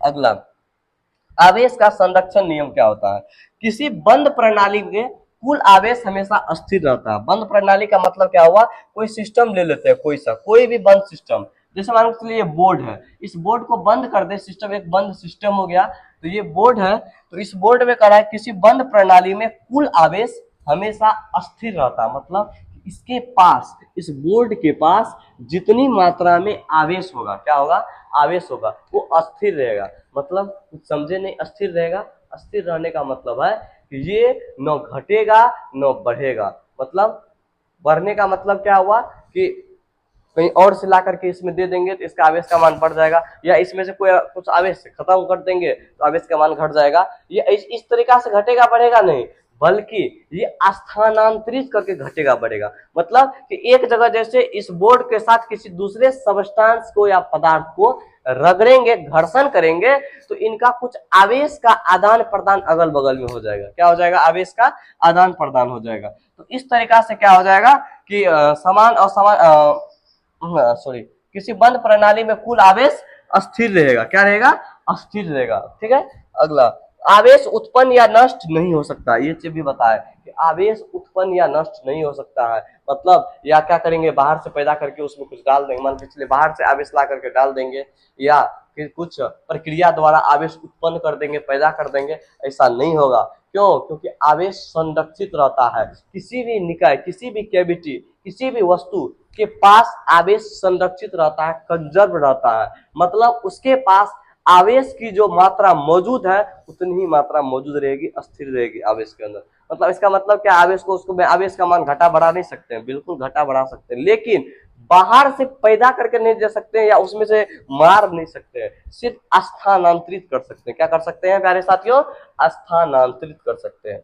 अगला, आवेश का संरक्षण नियम क्या होता है? किसी बंद प्रणाली में कुल आवेश हमेशा अस्थिर रहता है। बंद प्रणाली का मतलब क्या हुआ? कोई सिस्टम ले लेते हैं, कोई भी बंद सिस्टम, जैसे मान लो ये बोर्ड है, इस बोर्ड को बंद कर दे, सिस्टम एक बंद सिस्टम हो गया। तो ये बोर्ड है, तो इस बोर्ड में कह रहा है किसी बंद प्रणाली में कुल आवेश हमेशा अस्थिर रहता है। मतलब इसके पास, इस बोर्ड के पास जितनी मात्रा में आवेश होगा, क्या होगा? आवेश होगा, वो अस्थिर रहेगा। मतलब कुछ समझे नहीं? अस्थिर रहेगा। अस्थिर रहने का मतलब है कि ये न घटेगा न बढ़ेगा। मतलब बढ़ने का मतलब क्या हुआ कि कहीं और से ला करके इसमें दे देंगे तो इसका आवेश का मान बढ़ जाएगा, या इसमें से कोई कुछ आवेश खत्म कर देंगे तो आवेश का मान घट जाएगा। ये इस तरीका से घटेगा बढ़ेगा नहीं, बल्कि ये स्थानांतरित करके घटेगा बढ़ेगा। मतलब कि एक जगह जैसे इस बोर्ड के साथ किसी दूसरे सबस्टांस को या पदार्थ को रगड़ेंगे, घर्षण करेंगे, तो इनका कुछ आवेश का आदान प्रदान अगल बगल में हो जाएगा। क्या हो जाएगा? आवेश का आदान प्रदान हो जाएगा। तो इस तरीका से क्या हो जाएगा कि समान और समान, सॉरी, किसी बंद प्रणाली में कुल आवेश अस्थिर रहेगा। क्या रहेगा? अस्थिर रहेगा। ठीक है। अगला, आवेश उत्पन्न या नष्ट नहीं हो सकता। ये चीज भी बताया कि आवेश उत्पन्न या नष्ट नहीं हो सकता है। मतलब या क्या करेंगे, बाहर से पैदा करके उसमें कुछ डाल देंगे, मान के चलिए बाहर से आवेश ला करके डाल देंगे, या फिर कुछ प्रक्रिया द्वारा आवेश उत्पन्न कर देंगे, पैदा कर देंगे, ऐसा नहीं होगा। क्यों? क्योंकि आवेश संरक्षित रहता है। किसी भी निकाय, किसी भी कैविटी, किसी भी वस्तु के पास आवेश संरक्षित रहता है, कंजर्व रहता है। मतलब उसके पास आवेश की जो मात्रा मौजूद है उतनी ही मात्रा मौजूद रहेगी, अस्थिर रहेगी आवेश के अंदर। मतलब इसका मतलब क्या? आवेश को, उसको आवेश का मान घटा बढ़ा नहीं सकते हैं, बिल्कुल घटा बढ़ा सकते हैं, लेकिन बाहर से पैदा करके नहीं दे सकते हैं या उसमें से मार नहीं सकते हैं, सिर्फ स्थानांतरित कर सकते हैं। क्या कर सकते हैं प्यारे साथियों? स्थानांतरित कर सकते हैं।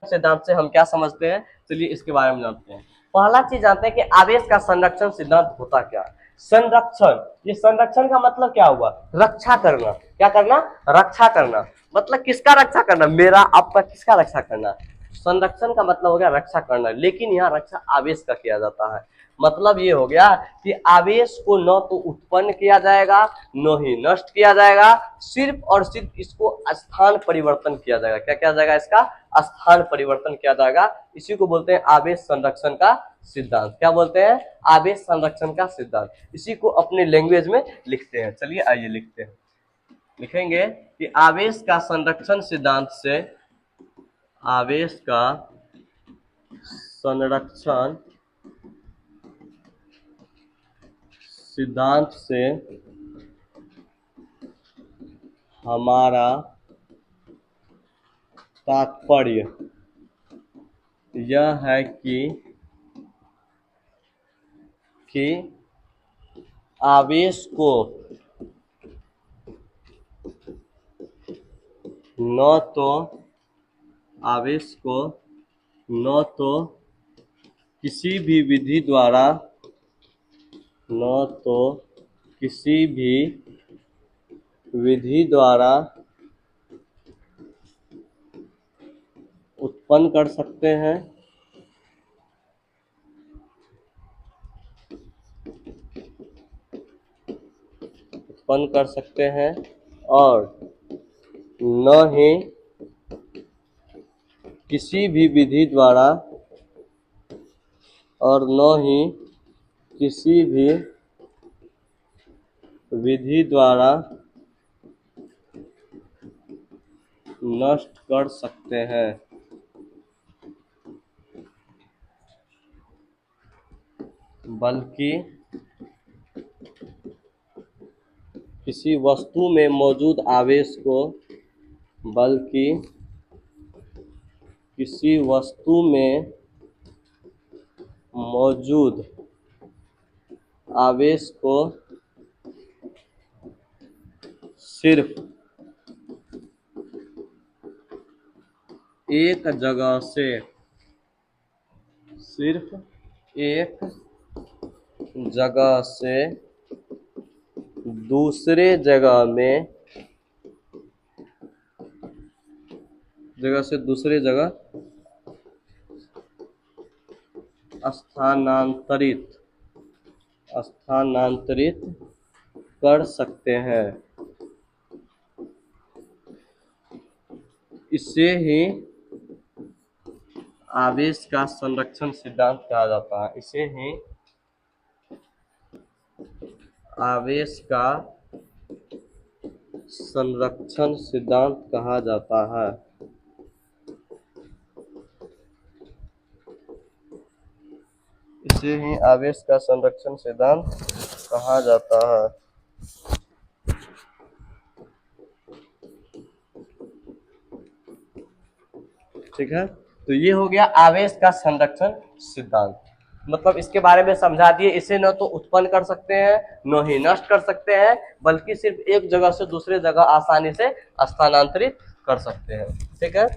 सिद्धांत से हम क्या समझते हैं, चलिए इसके बारे में जानते हैं। पहला चीज जानते हैं कि आवेश का संरक्षण सिद्धांत होता क्या है। संरक्षण, ये संरक्षण का मतलब क्या हुआ? रक्षा करना। क्या करना? रक्षा करना। मतलब किसका रक्षा करना? मेरा, आपका, किसका रक्षा करना? संरक्षण का मतलब हो गया रक्षा करना, लेकिन यहाँ रक्षा आवेश का किया जाता है। मतलब ये हो गया कि आवेश को न तो उत्पन्न किया जाएगा न ही नष्ट किया जाएगा, सिर्फ और सिर्फ इसको स्थान परिवर्तन किया जाएगा। क्या किया जाएगा? इसका स्थान परिवर्तन किया जाएगा। इसी को बोलते हैं आवेश संरक्षण का सिद्धांत। क्या बोलते हैं? आवेश संरक्षण का सिद्धांत। इसी को अपने लैंग्वेज में लिखते हैं। चलिए आइए लिखते हैं। लिखेंगे कि आवेश का संरक्षण सिद्धांत से, आवेश का संरक्षण सिद्धांत से हमारा तात्पर्य यह है कि आवेश को न तो आवेश को न तो किसी भी विधि द्वारा, न तो किसी भी विधि द्वारा उत्पन्न कर सकते हैं, उत्पन्न कर सकते हैं, और न ही किसी भी विधि द्वारा, और न ही किसी भी विधि द्वारा नष्ट कर सकते हैं। बल्कि किसी वस्तु में मौजूद आवेश को, बल्कि किसी वस्तु में मौजूद आवेश को सिर्फ एक जगह से, सिर्फ एक जगह से दूसरे जगह में, जगह से दूसरे जगह स्थानांतरित स्थानांतरित कर सकते हैं। इसे ही आवेश का संरक्षण सिद्धांत कहा जाता है। इसे ही आवेश का संरक्षण सिद्धांत कहा जाता है। इसे ही आवेश का संरक्षण सिद्धांत कहा जाता है। ठीक है, तो ये हो गया आवेश का संरक्षण सिद्धांत। मतलब इसके बारे में समझा दिए, इसे न तो उत्पन्न कर सकते हैं न ही नष्ट कर सकते हैं, बल्कि सिर्फ एक जगह से दूसरे जगह आसानी से स्थानांतरित कर सकते हैं। ठीक है।